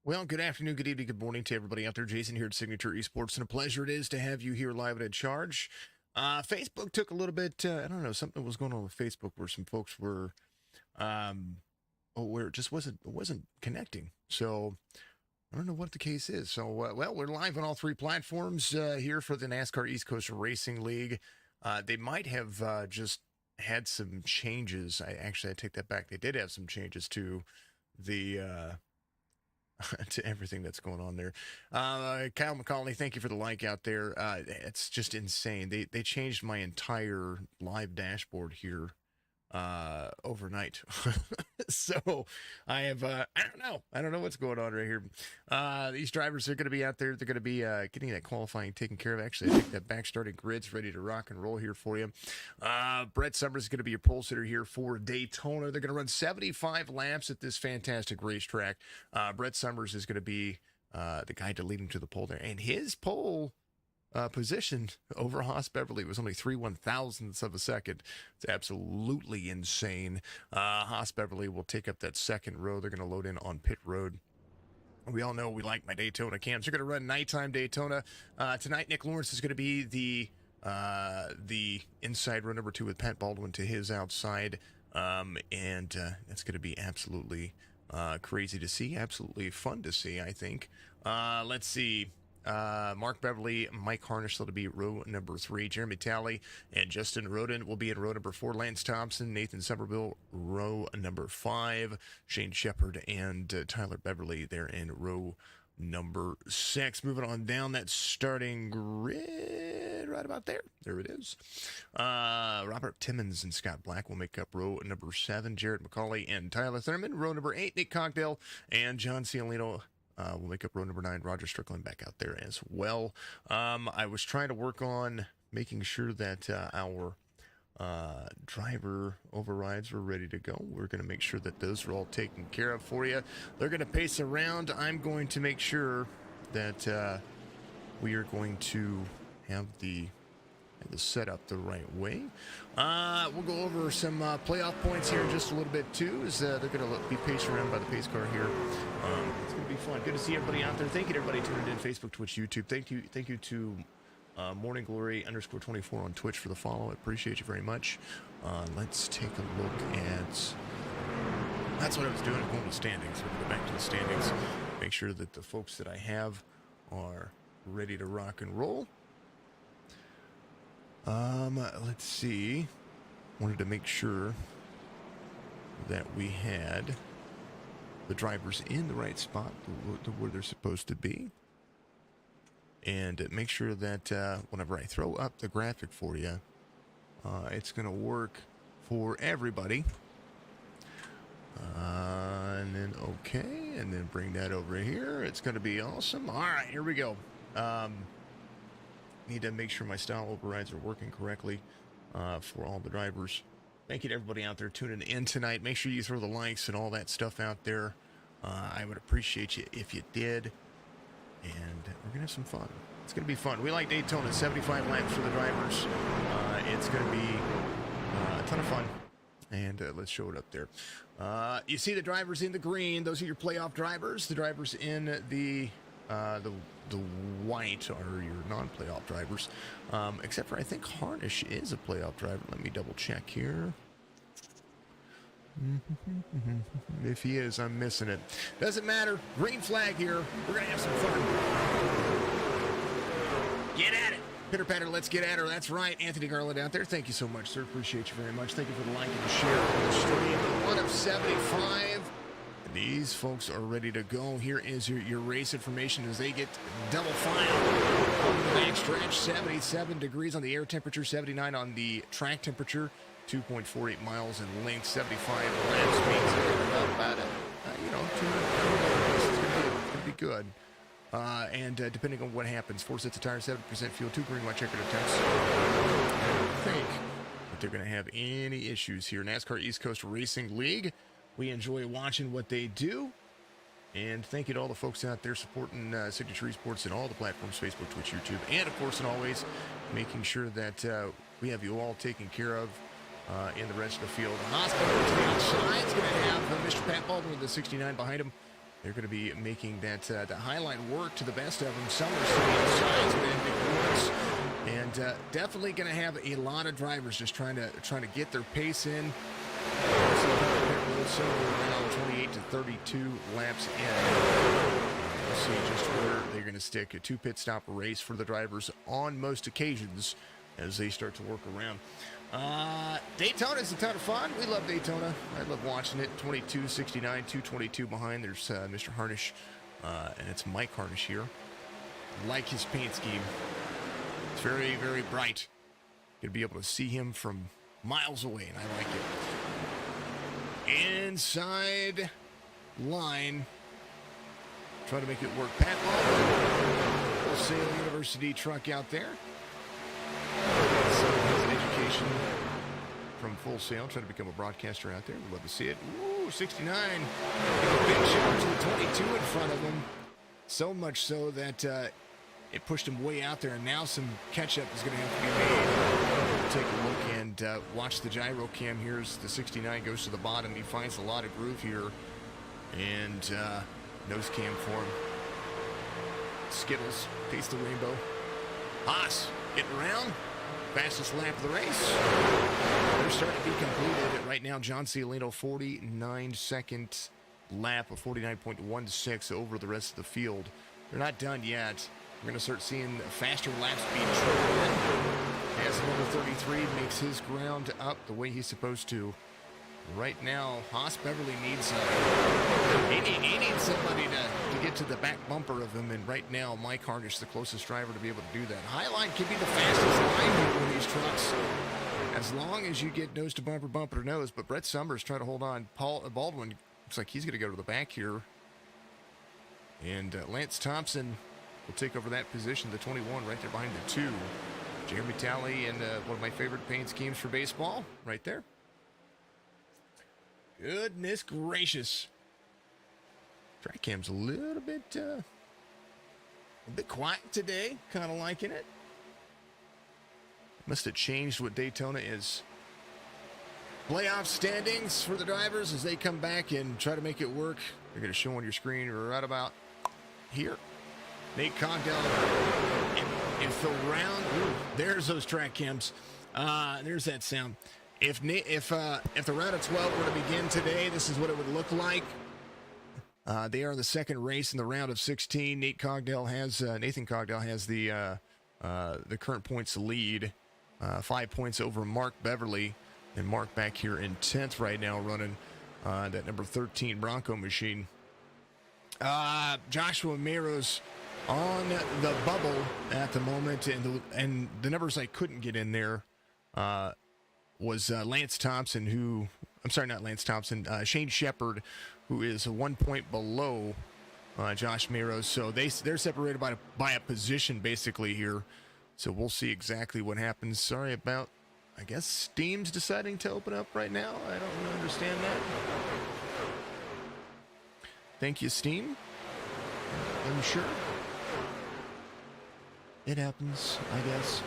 Well, good afternoon, good evening, good morning to everybody out there. Jason here at Signature Esports, and a pleasure it is to have you here live at Charge. Facebook took a little bit, I don't know, something was going on with Facebook where some folks were, where it just wasn't connecting. So I don't know what the case is. So, well, we're live on all three platforms here for the NASCAR East Coast Racing League. They might have just had some changes. I take that back. They did have some changes to the to everything that's going on there. Kyle McCauley, thank you for the like out there. It's just insane. They changed my entire live dashboard here overnight. So I have I don't know what's going on right here. These drivers are going to be out there. They're going to be getting that qualifying taken care of. Actually, I think that back starting grid's ready to rock and roll here for you. Brett Summers is going to be your pole sitter here for Daytona. They're going to run 75 laps at this fantastic racetrack. Brett Summers is going to be the guy to lead him to the pole there, and his pole position over Haas Beverly was only 3/1000ths of a second. It's absolutely insane. Haas Beverly will take up that second row. They're going to load in on pit road. We all know we like my Daytona cams. They're going to run nighttime Daytona. Tonight, Nick Lawrence is going to be the inside row number 2 with Pat Baldwin to his outside. And that's going to be absolutely crazy to see. Absolutely fun to see, I think. Let's see. Mark Beverly, Mike Harnish, that'll be row number 3. Jeremy Talley and Justin Roden will be in row number 4. Lance Thompson, Nathan Somerville, row number 5. Shane Shepard and Tyler Beverly, they're in row number 6. Moving on down that starting grid, right about there. There it is. Robert Timmons and Scott Black will make up row number 7. Jared McCauley and Tyler Thurman, row number 8. Nick Cogdell and John Ciolino we'll make up row number 9. Roger Strickland back out there as well. I was trying to work on making sure that our driver overrides were ready to go. We're going to make sure that those are all taken care of for you. They're going to pace around. I'm going to make sure that we are going to have the setup the right way. We'll go over some playoff points here in just a little bit too, as they're going to be paced around by the pace car here. It's going to be fun. Good to see everybody out there. Thank you to everybody tuning in, Facebook, Twitch, YouTube. Thank you to Morning Glory _24 on Twitch for the follow. I appreciate you very much. Let's take a look at. That's what I was doing. Going to the standings. We'll go back to the standings. Make sure that the folks that I have are ready to rock and roll. Let's see. Wanted to make sure that we had the drivers in the right spot where they're supposed to be. And make sure that whenever I throw up the graphic for you, it's going to work for everybody. And then okay, and then bring that over here. It's going to be awesome. All right, here we go. Need to make sure my style overrides are working correctly for all the drivers. Thank you to everybody out there tuning in tonight. Make sure you throw the likes and all that stuff out there. I would appreciate you if you did. And we're going to have some fun. It's going to be fun. We like Daytona, 75 laps for the drivers. It's going to be a ton of fun. And let's show it up there. You see the drivers in the green. Those are your playoff drivers. The drivers in the white are your non-playoff drivers, except for I think Harnish is a playoff driver. Let me double check here. If he is, I'm missing it. Doesn't matter. Green flag here. We're gonna have some fun. Get at it. Pitter patter, let's get at her. That's right. Anthony Garland out there. Thank you so much, sir. Appreciate you very much. Thank you for the like and the share on the stream. 1 of 75. These folks are ready to go. Here is your race information as they get double file on the back stretch. 77 degrees on the air temperature, 79 on the track temperature, 2.48 miles in length, 75 lap speeds. About it, 200. This is going to be good. And depending on what happens, 4 sets of tires, 7% fuel, 2 green white checkered attempts. I don't think that they're going to have any issues here. NASCAR East Coast Racing League. We enjoy watching what they do. And thank you to all the folks out there supporting Signature Esports and all the platforms, Facebook, Twitch, YouTube, and of course, and always, making sure that we have you all taken care of in the rest of the field. The hospital to the outside is going to have Mr. Pat Baldwin with the 69 behind him. They're going to be making that the highline work to the best of them. Summers to the inside, and definitely going to have a lot of drivers just trying to get their pace in. So around 28 to 32 laps in. We'll see just where they're going to stick. A 2 pit stop race for the drivers on most occasions as they start to work around. Daytona is a ton of fun. We love Daytona. I love watching it. 22:69, 2:22 behind. There's Mr. Harnish, and it's Mike Harnish here. Like his paint scheme. It's very, very bright. You'll be able to see him from miles away, and I like it. Inside line. Try to make it work. Pat Baldwin, Full Sail University truck out there. So has an education from Full Sail. Trying to become a broadcaster out there. We'd love to see it. Ooh, 69. A big shot to the 22 in front of him. So much so that it pushed him way out there, and now some catch-up is going to have to be made. We'll take a look and watch the gyro cam here as the 69 goes to the bottom. He finds a lot of groove here, and nose cam for him. Skittles, taste the rainbow. Haas getting around. Fastest lap of the race. They're starting to be completed. Right now, John Cialino, 49-second lap of 49.16 over the rest of the field. They're not done yet. We're going to start seeing faster lap speed. As number 33 makes his ground up the way he's supposed to. Right now, Haas Beverly needs he needs somebody to get to the back bumper of him, and right now, Mike Harnish, the closest driver to be able to do that. Highline can be the fastest line here with these trucks, as long as you get nose to bumper, bumper to nose. But Brett Summers trying to hold on. Paul Baldwin looks like he's going to go to the back here, and Lance Thompson will take over that position, the 21, right there behind the 2. Jeremy Talley and one of my favorite paint schemes for baseball, right there. Goodness gracious. Track cam's a little bit quiet today. Kind of liking it. Must have changed what Daytona is. Playoff standings for the drivers as they come back and try to make it work. They're going to show on your screen right about here. Nate Cogdell and Phil Round. Ooh, there's those track cams. There's that sound. If the round of 12 were to begin today, this is what it would look like. They are the second race in the round of 16. Nathan Cogdell has the current points lead, 5 points over Mark Beverly, and Mark back here in 10th right now, running that number 13 Bronco machine. Joshua Meros on the bubble at the moment, and the numbers I couldn't get in there was Lance Thompson, Shane Shepard, who is 1 point below Josh Meros. So they're separated by a position basically here. So we'll see exactly what happens. Sorry about, I guess Steam's deciding to open up right now. I don't really understand that. Thank you, Steam. I'm sure it happens, I guess.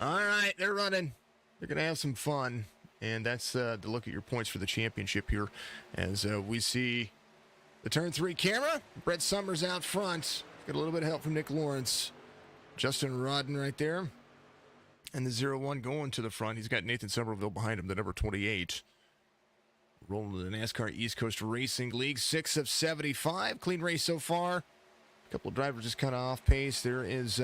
All right, they're running. They're going to have some fun. And that's the look at your points for the championship here. As we see the turn 3 camera. Brett Summers out front. Got a little bit of help from Nick Lawrence. Justin Rodden right there. And the 0-1 going to the front. He's got Nathan Somerville behind him, the number 28. Rolling to the NASCAR East Coast Racing League. 6 of 75. Clean race so far. A couple of drivers just kind of off pace. There is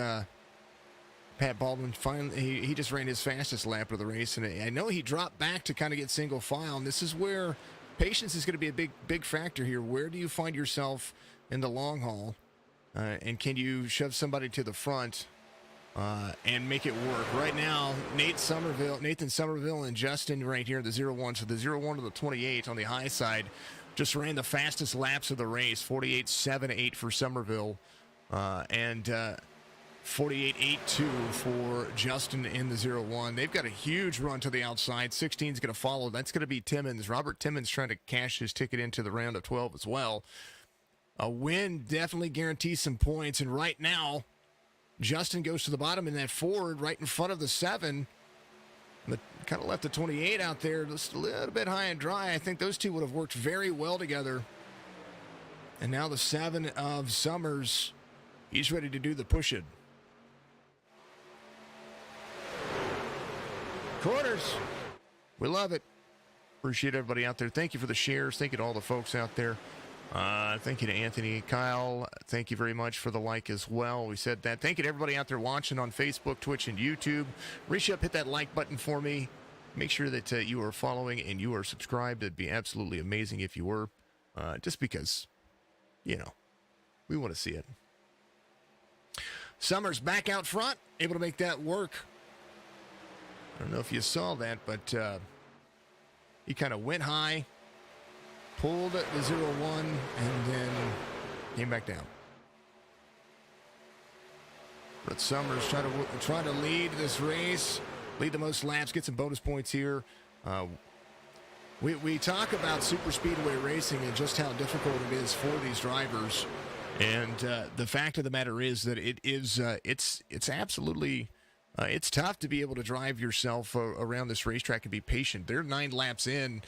Pat Baldwin. Finally, he just ran his fastest lap of the race. And I know he dropped back to kind of get single file. And this is where patience is going to be a big factor here. Where do you find yourself in the long haul? And can you shove somebody to the front and make it work? Right now, Nathan Somerville and Justin right here, the 0-1. So the 0-1 to the 28 on the high side just ran the fastest laps of the race, 48.78 for Somerville and 48.82 for Justin in the 0-1. They've got a huge run to the outside. 16 is going to follow. That's going to be Timmons. Robert Timmons trying to cash his ticket into the round of 12 as well. A win definitely guarantees some points. And right now, Justin goes to the bottom in that Ford right in front of the 7. But kind of left the 28 out there just a little bit high and dry. I think those two would have worked very well together And now the 7 of Summers. He's ready to do the push-it. Corners. We love it. Appreciate everybody out there. Thank you for the shares. Thank you to all the folks out there. Thank you to Anthony, Kyle. Thank you very much for the like as well. We said that. Thank you to everybody out there watching on Facebook, Twitch, and YouTube. Reach up, hit that like button for me. Make sure that you are following and you are subscribed. It'd be absolutely amazing if you were. Just because, you know, we want to see it. Summers back out front, able to make that work. I don't know if you saw that, but he kind of went high, pulled at the 0-1, and then came back down. But Summers trying to lead this race, lead the most laps, get some bonus points here. We talk about super speedway racing and just how difficult it is for these drivers. And the fact of the matter is that it's absolutely it's tough to be able to drive yourself around this racetrack and be patient. They're 9 laps in,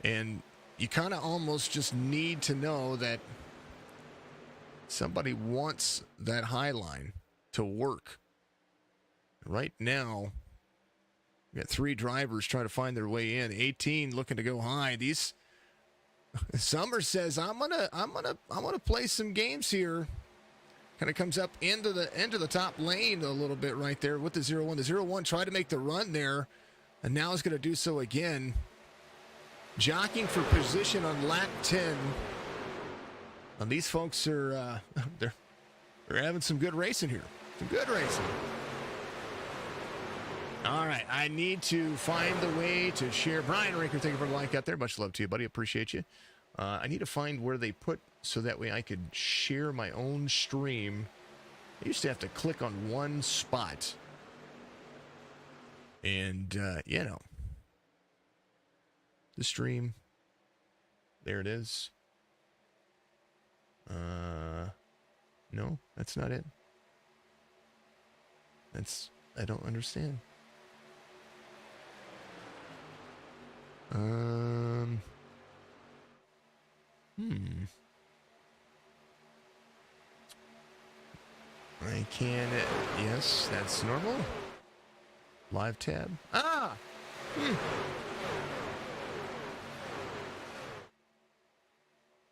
and you kind of almost just need to know that somebody wants that high line to work. Right now, we got 3 drivers trying to find their way in. 18 looking to go high. These Summers says, I'm gonna play some games here. Kind of comes up into the top lane a little bit right there with the 0-1. The 0-1 tried to make the run there, and now is going to do so again. Jockeying for position on lap 10. And these folks are they're having some good racing here. Some good racing. All right, I need to find the way to share. Brian Rinker, thank you for the like out there. Much love to you, buddy. Appreciate you. I need to find where they put so that way I could share my own stream. I used to have to click on one spot. And, you know, the stream, there it is. No, that's not it. I don't understand. I can, yes, that's normal. Live tab.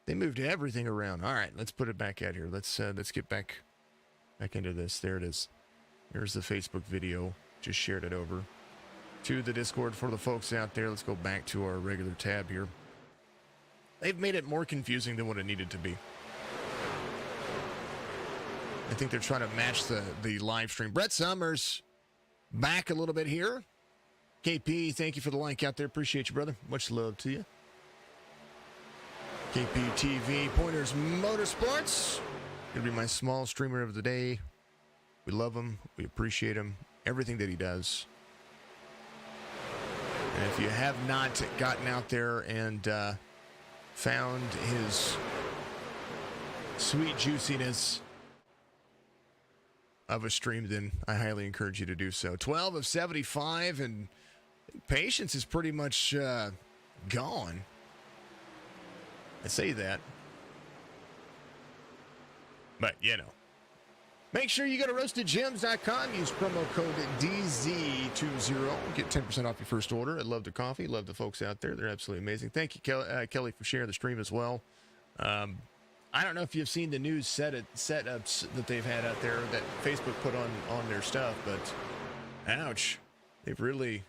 They moved everything around. All right, let's put it back out here. Let's get back into this. There it is. Here's the Facebook video. Just shared it over to the Discord for the folks out there. Let's go back to our regular tab here. They've made it more confusing than what it needed to be. I think they're trying to match the live stream. Brett Summers back a little bit here. KP, thank you for the like out there. Appreciate you, brother. Much love to you. KP TV, Pointers Motorsports. Gonna be my small streamer of the day. We love him. We appreciate him. Everything that he does. And if you have not gotten out there and found his sweet juiciness of a stream, then I highly encourage you to do so. 12 of 75, and patience is pretty much gone. I say that. But, you know. Make sure you go to roastedgems.com. Use promo code DZ20. Get 10% off your first order. I love the coffee. Love the folks out there. They're absolutely amazing. Thank you, Kelly, for sharing the stream as well. I don't know if you've seen the news setups that they've had out there that Facebook put on their stuff, but ouch. They've really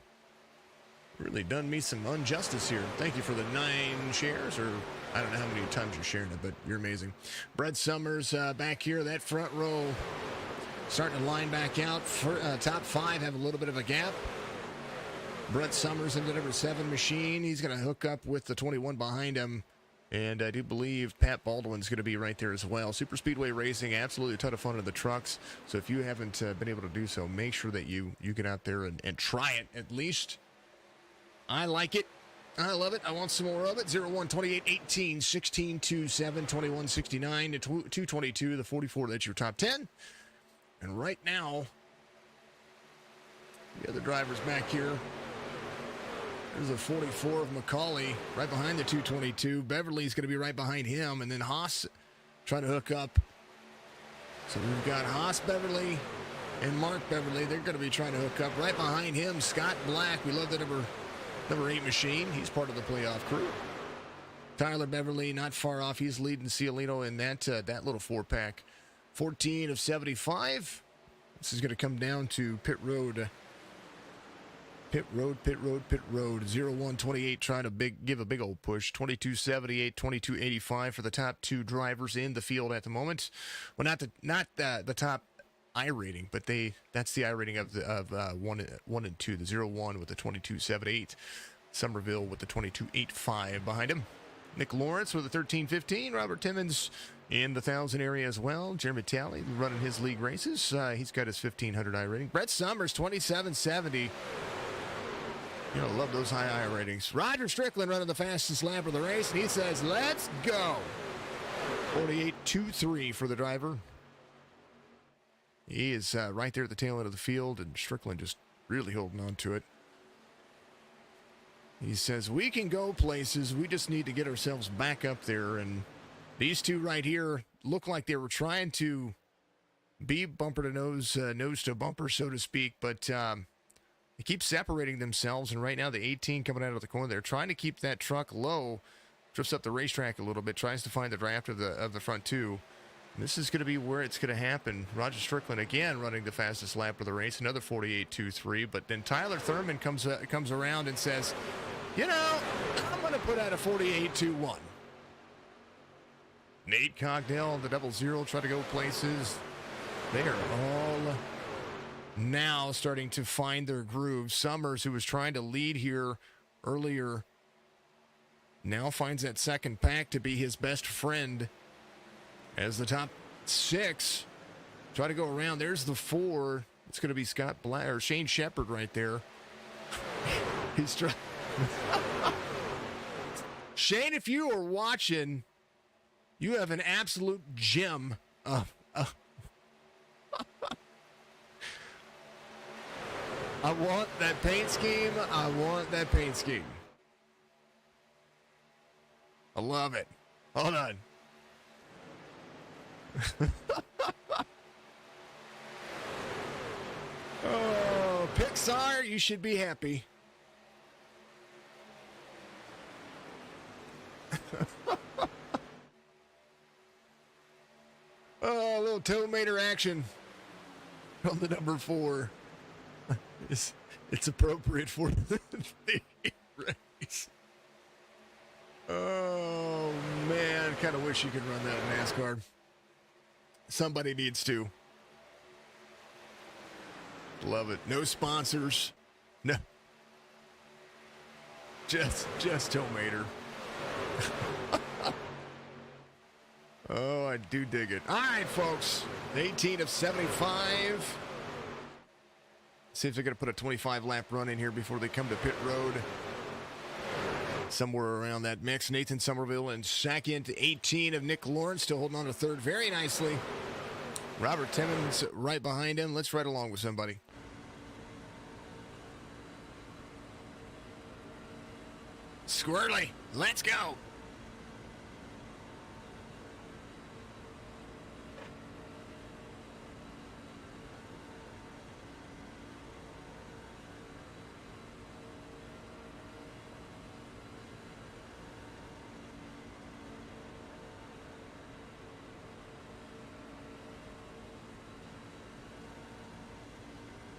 done me some injustice here. Thank you for the 9 shares, or I don't know how many times you're sharing it, but you're amazing. Brett Summers back here, that front row starting to line back out. For, top 5 have a little bit of a gap. Brett Summers into number 7 machine. He's going to hook up with the 21 behind him. And I do believe Pat Baldwin's going to be right there as well. Super Speedway Racing, absolutely a ton of fun in the trucks. So if you haven't been able to do so, make sure that you get out there and try it at least. I like it. I love it. I want some more of it. 01, 28, 18, 16, 2, 7, 21, 69, to 222, the 44. That's your top 10. And right now, the other drivers back here. There's a 44 of McCauley right behind the 222. Beverly's going to be right behind him. And then Haas trying to hook up. So we've got Haas Beverly and Mark Beverly. They're going to be trying to hook up. Right behind him, Scott Black. We love the number 8 machine. He's part of the playoff crew. Tyler Beverly not far off. He's leading Ciolino in that little 4-pack. 14 of 75. This is going to come down to pit road. Pit road. 0128 trying to give a big old push. 2278, 2285 for the top 2 drivers in the field at the moment. Well, not the top iRating, but that's the iRating of 1 and 2. The 01 with the 2278. Somerville with the 2285 behind him. Nick Lawrence with the 1315. Robert Timmons in the 1,000 area as well. Jeremy Talley running his league races. He's got his 1,500 iRating. Brett Summers, 2770. You know, love those high I ratings. Roger Strickland running the fastest lap of the race, and he says, let's go. 48.23 for the driver. He is right there at the tail end of the field, and Strickland just really holding on to it. He says, we can go places. We just need to get ourselves back up there. And these two right here look like they were trying to be bumper to nose, nose to bumper, so to speak, but they keep separating themselves. And right now, the 18 coming out of the corner, they're trying to keep that truck low, drifts up the racetrack a little bit, tries to find the draft of the front 2. And this is going to be where it's going to happen. Roger Strickland again running the fastest lap of the race, another 48.23. But then Tyler Thurman comes around and says, you know, I'm going to put out a 48.21. Nate Cogdell, the 00, try to go places. They are all now starting to find their groove. Summers, who was trying to lead here earlier, now finds that second pack to be his best friend as the top 6 try to go around. There's the 4. It's going to be Scott Black or Shane Shepard right there. He's trying. Shane, if you are watching, you have an absolute gem. I want that paint scheme. I want that paint scheme. I love it. Hold on. Oh, Pixar, you should be happy. Oh, a little tomater action on the number 4. It's appropriate for the race. Oh, man. Kind of wish you could run that in NASCAR. Somebody needs to. Love it. No sponsors. No. Just tomater. Oh, I do dig it. All right, folks. 18 of 75. See if they're going to put a 25-lap run in here before they come to pit road. Somewhere around that mix. Nathan Somerville in second. 18 of Nick Lawrence still holding on to third very nicely. Robert Timmons right behind him. Let's ride along with somebody. Squirrely, let's go.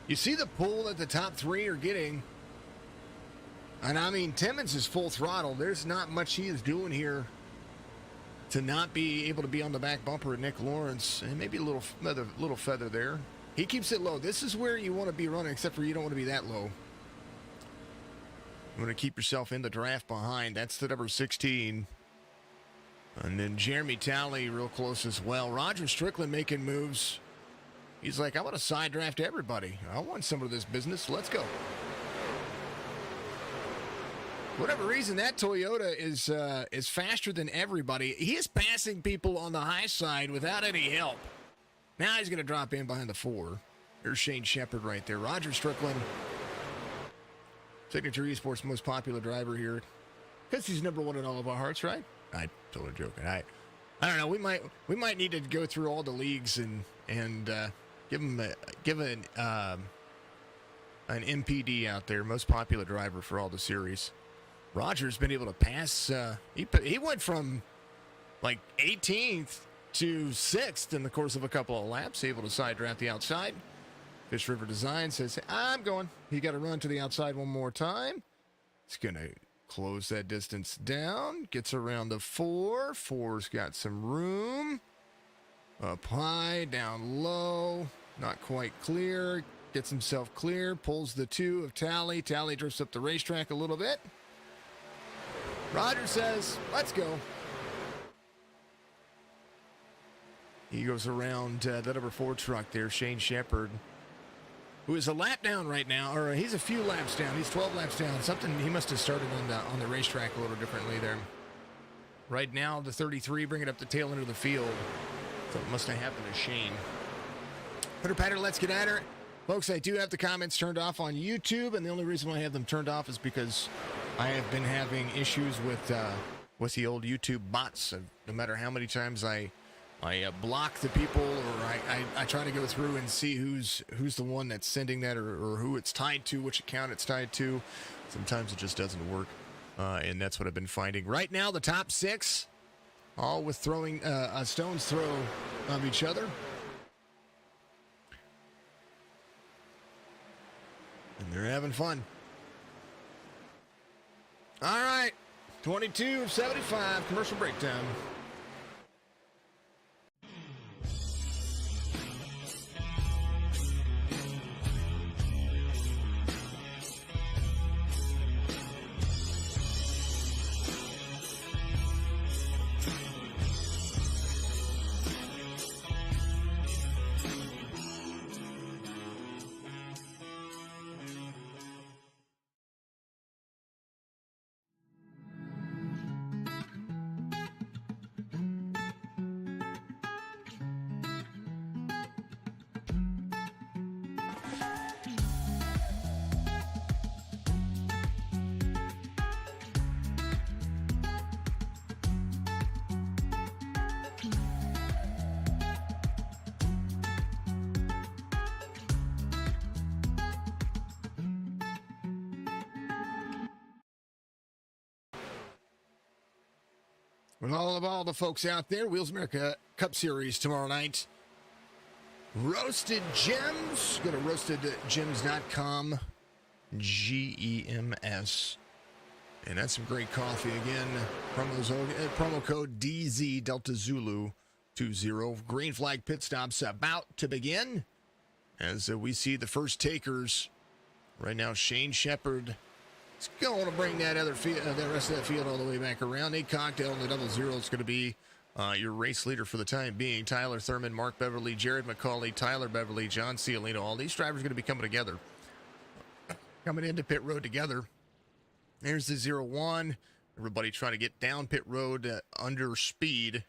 You see the pull that the top 3 are getting. And I mean, Timmons is full throttle. There's not much he is doing here to not be able to be on the back bumper of Nick Lawrence. And maybe a little feather there. He keeps it low. This is where you want to be running, except for you don't want to be that low. You want to keep yourself in the draft behind. That's the number 16. And then Jeremy Talley real close as well. Roger Strickland making moves. He's like, I want to side draft everybody. I want some of this business. Let's go. Whatever reason, that Toyota is faster than everybody. He is passing people on the high side without any help. Now he's going to drop in behind the 4. There's Shane Shepard right there. Roger Strickland, Signature Esports' most popular driver here. Because he's number 1 in all of our hearts, right? I'm totally joking. I don't know. We might need to go through all the leagues and give him an MPD out there, most popular driver for all the series. Roger's been able to pass. He went from like 18th to 6th in the course of a couple of laps, able to side draft the outside. Fish River Design says, I'm going. He got to run to the outside one more time. He's going to close that distance down. Gets around the 4. 4's got some room. Up high, down low. Not quite clear. Gets himself clear. Pulls the 2 of Tally. Tally drifts up the racetrack a little bit. Roger says, let's go. He goes around the number 4 truck there, Shane Shepard, who is a lap down right now, or he's a few laps down. He's 12 laps down. Something he must have started on the racetrack a little differently there. Right now, the 33 bringing up the tail end of the field. Something must have happened to Shane. Pitter patter, let's get at her. Folks, I do have the comments turned off on YouTube, and the only reason why I have them turned off is because I have been having issues with the old YouTube bots. No matter how many times I block the people, or I try to go through and see who's the one that's sending that, or who it's tied to, which account it's tied to. Sometimes it just doesn't work, and that's what I've been finding. Right now, the top 6, all with throwing a stone's throw of each other. And they're having fun. All right, 22 of 75, commercial breakdown. With all the folks out there, Wheels America Cup Series tomorrow night. Roasted Gems. Go to roastedgems.com. GEMS. And that's some great coffee again. Promo code DZ Delta Zulu 20. Green flag pit stops about to begin. As we see the first takers. Right now, Shane Shepard. It's going to bring that rest of that field all the way back around. Nate Cocktail in the 00 is going to be your race leader for the time being. Tyler Thurman, Mark Beverly, Jared McCauley, Tyler Beverly, John Cialino. All these drivers are going to be coming together. Coming into pit road together. There's the 01. Everybody trying to get down pit road under speed.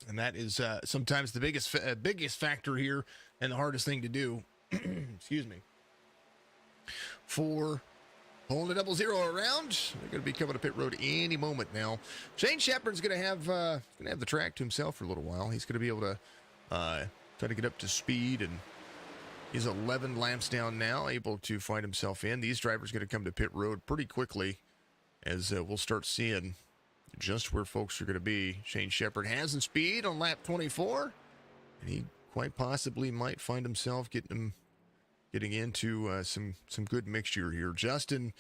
And that is sometimes the biggest factor here and the hardest thing to do. Excuse me. For pulling the 00 around. They're going to be coming to pit road any moment now. Shane Shepard's going to have the track to himself for a little while. He's going to be able to try to get up to speed, and he's 11 laps down now, able to find himself in. These drivers going to come to pit road pretty quickly, as we'll start seeing just where folks are going to be. Shane Shepard has the speed on lap 24, and he quite possibly might find himself getting into some good mixture here. Justin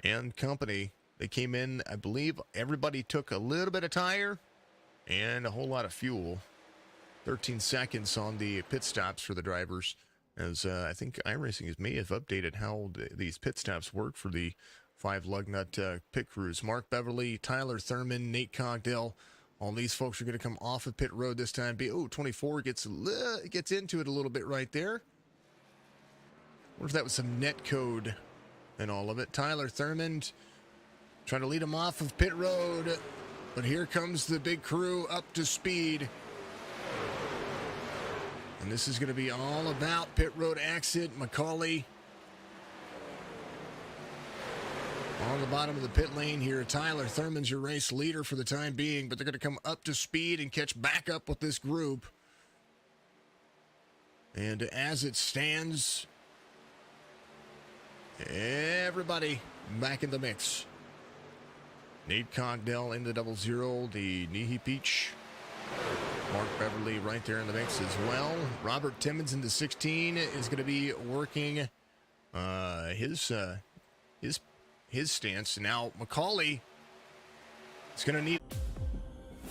and company, they came in, I believe everybody took a little bit of tire and a whole lot of fuel. 13 seconds on the pit stops for the drivers, as I think iRacing may have updated how these pit stops work for the 5 lug nut pit crews. Mark Beverly, Tyler Thurman, Nate Cogdell, all these folks are going to come off of pit road this time. 24 gets into it a little bit right there. I wonder if that was some net code and all of it. Tyler Thurman trying to lead him off of pit road, but here comes the big crew up to speed. And this is going to be all about pit road exit. McCauley On the bottom of the pit lane here, Tyler Thurman's your race leader for the time being, but they're going to come up to speed and catch back up with this group. And as it stands, everybody back in the mix. Nate Cogdell in the 00, the Nihi Peach. Mark Beverly right there in the mix as well. Robert Timmons in the 16 is going to be working his stance. Now, McCauley is going to need...